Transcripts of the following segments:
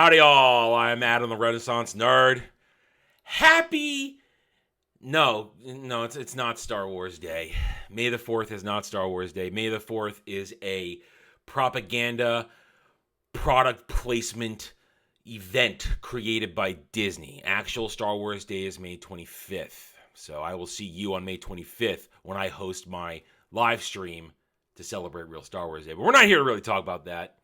Howdy all, I'm Adam the Renaissance Nerd. No, it's not Star Wars Day. May the 4th is not Star Wars Day. May the 4th is a propaganda, product placement event created by Disney. Actual Star Wars Day is May 25th. So I will see you on May 25th when I host my live stream to celebrate real Star Wars Day. But we're not here to really talk about that.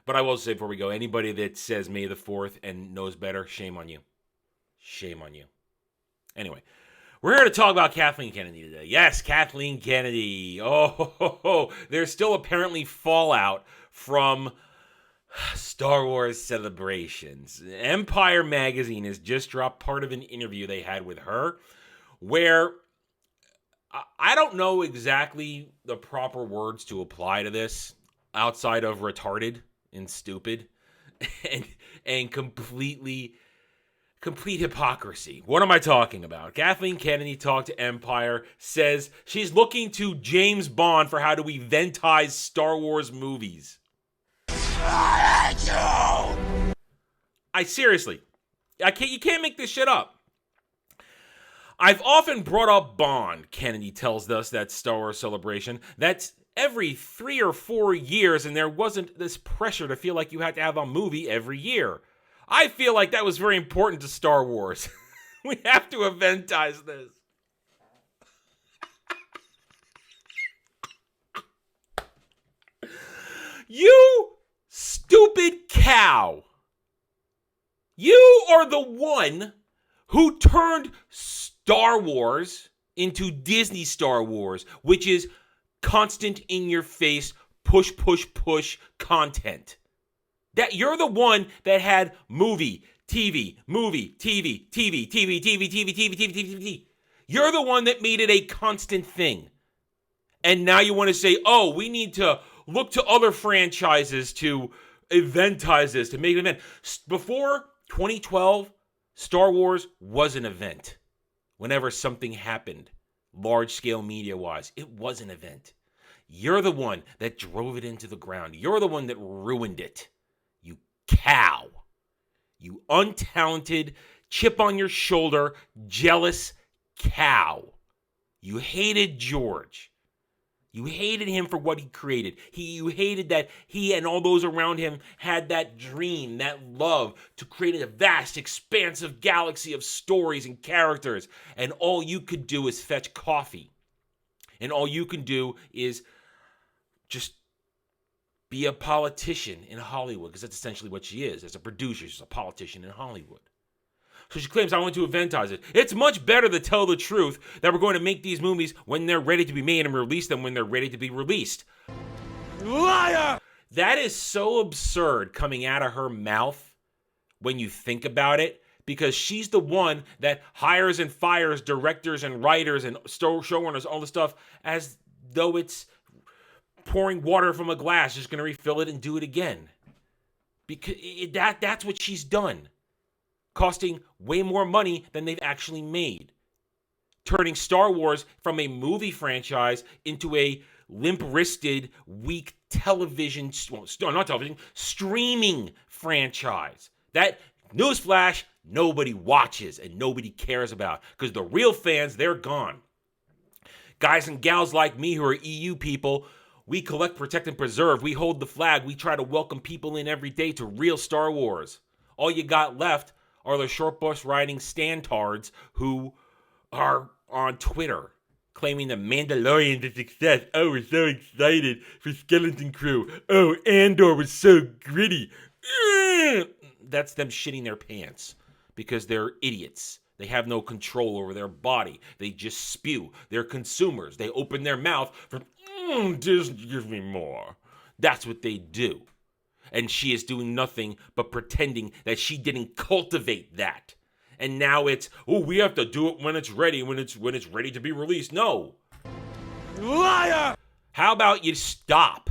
But I will say before we go, anybody that says May the 4th and knows better, shame on you. Shame on you. Anyway, we're here to talk about Kathleen Kennedy today. Yes, Kathleen Kennedy. There's still apparently fallout from Star Wars celebrations. Empire Magazine has just dropped part of an interview they had with her where I don't know exactly the proper words to apply to this outside of retarded and stupid and complete hypocrisy. What am I talking about? Kathleen Kennedy talked to Empire, says she's looking to James Bond for how to eventize Star Wars movies. You can't make this shit up. I've often brought up Bond, Kennedy tells us that Star Wars celebration. That's every 3 or 4 years, and there wasn't this pressure to feel like you had to have a movie every year. I feel like that was very important to Star Wars. We have to eventize this. You stupid cow. You are the one who turned Star Wars into Disney Star Wars, which is constant in your face, push content. That you're the one that had movie, TV. You're the one that made it a constant thing. And now you want to say, oh, we need to look to other franchises to eventize this, to make an event. Before 2012, Star Wars was an event. Whenever something happened, large-scale media-wise, it was an event. You're the one that drove it into the ground. You're the one that ruined it. You cow. You untalented, chip on your shoulder, jealous cow. You hated George. You hated him for what he created. You hated that he and all those around him had that dream, that love to create a vast, expansive galaxy of stories and characters. And all you could do is fetch coffee. And all you can do is just be a politician in Hollywood, because that's essentially what she is. As a producer, she's a politician in Hollywood. So she claims, I want to eventize it. It's much better to tell the truth that we're going to make these movies when they're ready to be made and release them when they're ready to be released. Liar! That is so absurd coming out of her mouth when you think about it, because she's the one that hires and fires directors and writers and showrunners, all the stuff, as though it's pouring water from a glass, just going to refill it and do it again. Because that's what she's done. Costing way more money than they've actually made. Turning Star Wars from a movie franchise into a limp-wristed, weak streaming franchise. That, newsflash, nobody watches and nobody cares about. Because the real fans, they're gone. Guys and gals like me who are EU people, we collect, protect, and preserve. We hold the flag. We try to welcome people in every day to real Star Wars. All you got left are the short bus riding standtards who are on Twitter claiming the Mandalorian's a success. Oh, we're so excited for Skeleton Crew. Oh, Andor was so gritty. That's them shitting their pants because they're idiots. They have no control over their body. They just spew. They're consumers. They open their mouth for, Disney, give me more. That's what they do. And she is doing nothing but pretending that she didn't cultivate that. And now it's, we have to do it when it's ready, when it's ready to be released. No. Liar! How about you stop?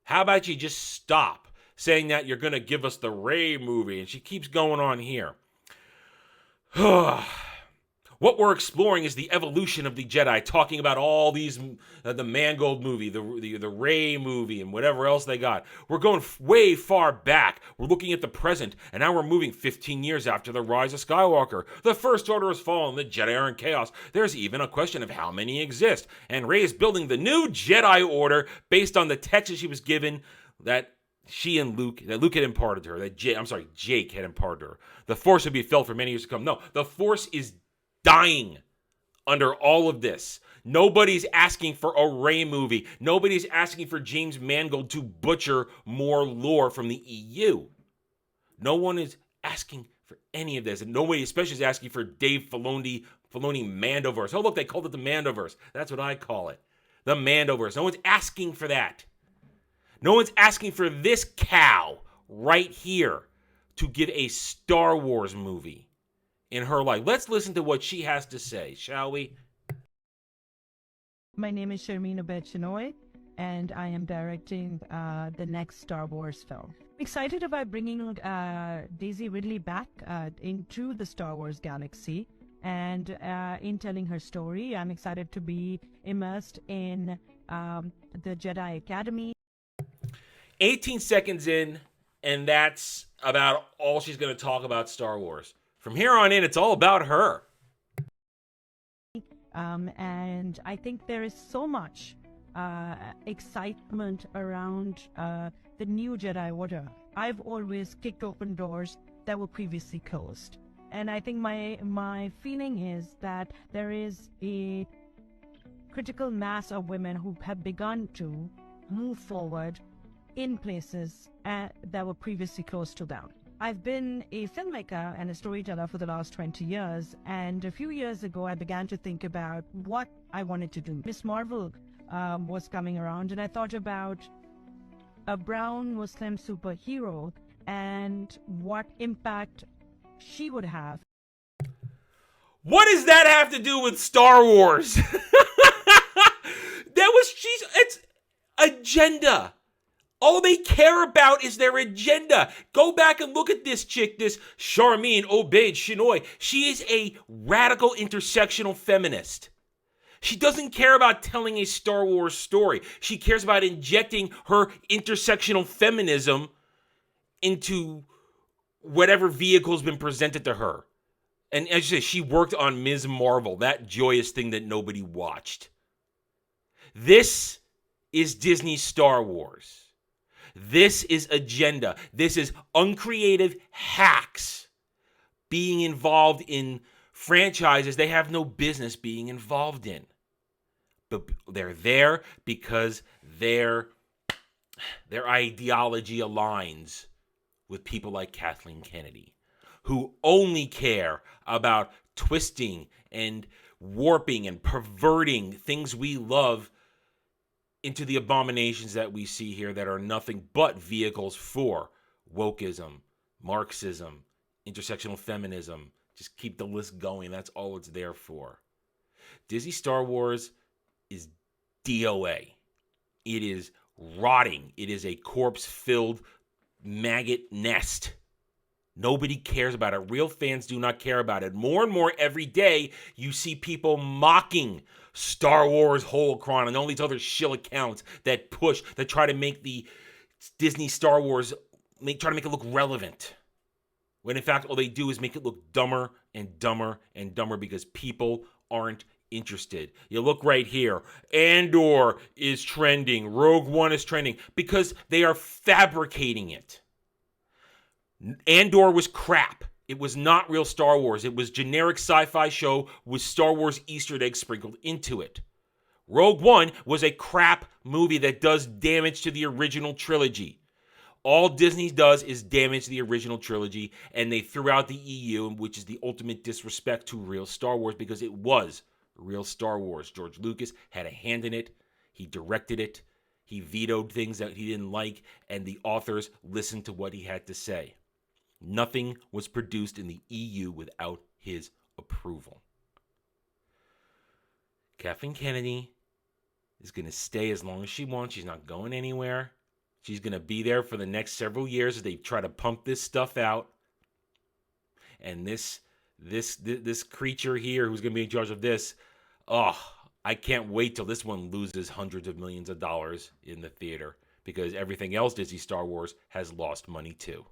How about you just stop saying that you're going to give us the Rey movie? And she keeps going on here. What What we're exploring is the evolution of the Jedi, talking about all these, the Mangold movie, the Rey movie, and whatever else they got. We're going way far back. We're looking at the present, and now we're moving 15 years after the rise of Skywalker. The First Order has fallen, the Jedi are in chaos. There's even a question of how many exist. And Rey is building the new Jedi Order based on the text that she was given that Luke had imparted to her, Jake had imparted to her. The Force would be felt for many years to come. No, the Force is dying under all of this. Nobody's asking for a Rey movie. Nobody's asking for James Mangold to butcher more lore from the EU. No one is asking for any of this. And nobody especially is asking for Dave Filoni Mandoverse. Oh, look, they called it the Mandoverse. That's what I call it. The Mandoverse. No one's asking for that. No one's asking for this cow right here to give a Star Wars movie in her life. Let's listen to what she has to say, shall we? My name is Sharmeen Obaid-Chinoy, and I am directing the next Star Wars film. I'm excited about bringing Daisy Ridley back into the Star Wars galaxy and in telling her story. I'm excited to be immersed in the Jedi Academy. 18 seconds in, and that's about all she's going to talk about Star Wars. From here on in, it's all about her. And I think there is so much excitement around the new Jedi Order. I've always kicked open doors that were previously closed. And I think my feeling is that there is a critical mass of women who have begun to move forward in places that were previously closed to them. I've been a filmmaker and a storyteller for the last 20 years, and a few years ago I began to think about what I wanted to do. Miss Marvel was coming around, and I thought about a brown Muslim superhero and what impact she would have. What does that have to do with Star Wars? It's agenda. All they care about is their agenda. Go back and look at this chick, this Sharmeen Obaid-Chinoy. She is a radical intersectional feminist. She doesn't care about telling a Star Wars story. She cares about injecting her intersectional feminism into whatever vehicle's been presented to her. And as you say, she worked on Ms. Marvel, that joyous thing that nobody watched. This is Disney's Star Wars. This is agenda. This is uncreative hacks being involved in franchises they have no business being involved in. But they're there because their ideology aligns with people like Kathleen Kennedy, who only care about twisting and warping and perverting things we love into the abominations that we see here that are nothing but vehicles for wokeism, Marxism, intersectional feminism. Just keep the list going. That's all it's there for. Disney Star Wars is DOA. It is rotting. It is a corpse-filled maggot nest. Nobody cares about it. Real fans do not care about it. More and more every day, you see people mocking Star Wars Holocron and all these other shill accounts that try to make the Disney Star Wars, try to make it look relevant. When in fact, all they do is make it look dumber and dumber and dumber because people aren't interested. You look right here. Andor is trending. Rogue One is trending because they are fabricating it. Andor was crap. It was not real Star Wars. It was generic sci-fi show with Star Wars Easter eggs sprinkled into it. Rogue One was a crap movie that does damage to the original trilogy. All Disney does is damage the original trilogy, and they threw out the EU, which is the ultimate disrespect to real Star Wars because it was real Star Wars. George Lucas had a hand in it. He directed it. He vetoed things that he didn't like, and the authors listened to what he had to say. Nothing was produced in the EU without his approval. Kathleen Kennedy is going to stay as long as she wants. She's not going anywhere. She's going to be there for the next several years as they try to pump this stuff out. And this this creature here who's going to be in charge of this, oh, I can't wait till this one loses hundreds of millions of dollars in the theater, because everything else Disney Star Wars has lost money too.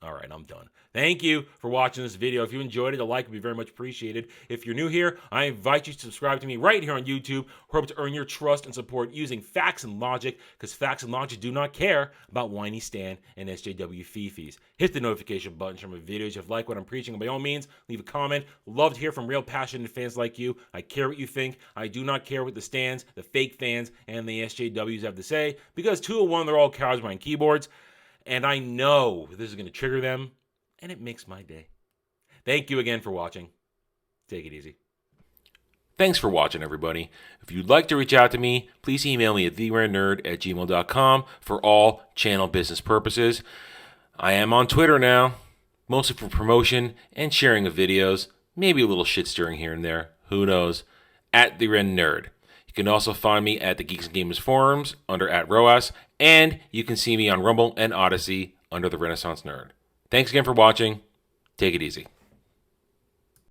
All right, I'm done. Thank you for watching this video. If you enjoyed it, a like would be very much appreciated. If you're new here, I invite you to subscribe to me right here on YouTube. Hope to earn your trust and support using facts and logic, because facts and logic do not care about whiny Stan and SJW fifis. Hit the notification button from my videos. If you like what I'm preaching, by all means, leave a comment. Love to hear from real passionate fans like you. I care what you think. I do not care what the Stans, the fake fans, and the SJWs have to say, because 201, they're all cowards behind keyboards. And I know this is going to trigger them, and it makes my day. Thank you again for watching. Take it easy. Thanks for watching, everybody. If you'd like to reach out to me, please email me at theranernerd@gmail.com for all channel business purposes. I am on Twitter now, mostly for promotion and sharing of videos, maybe a little shit stirring here and there, who knows, @theranernerd. You can also find me at the Geeks and Gamers forums under @ROAS, and you can see me on Rumble and Odyssey under the Renaissance Nerd. Thanks again for watching. Take it easy.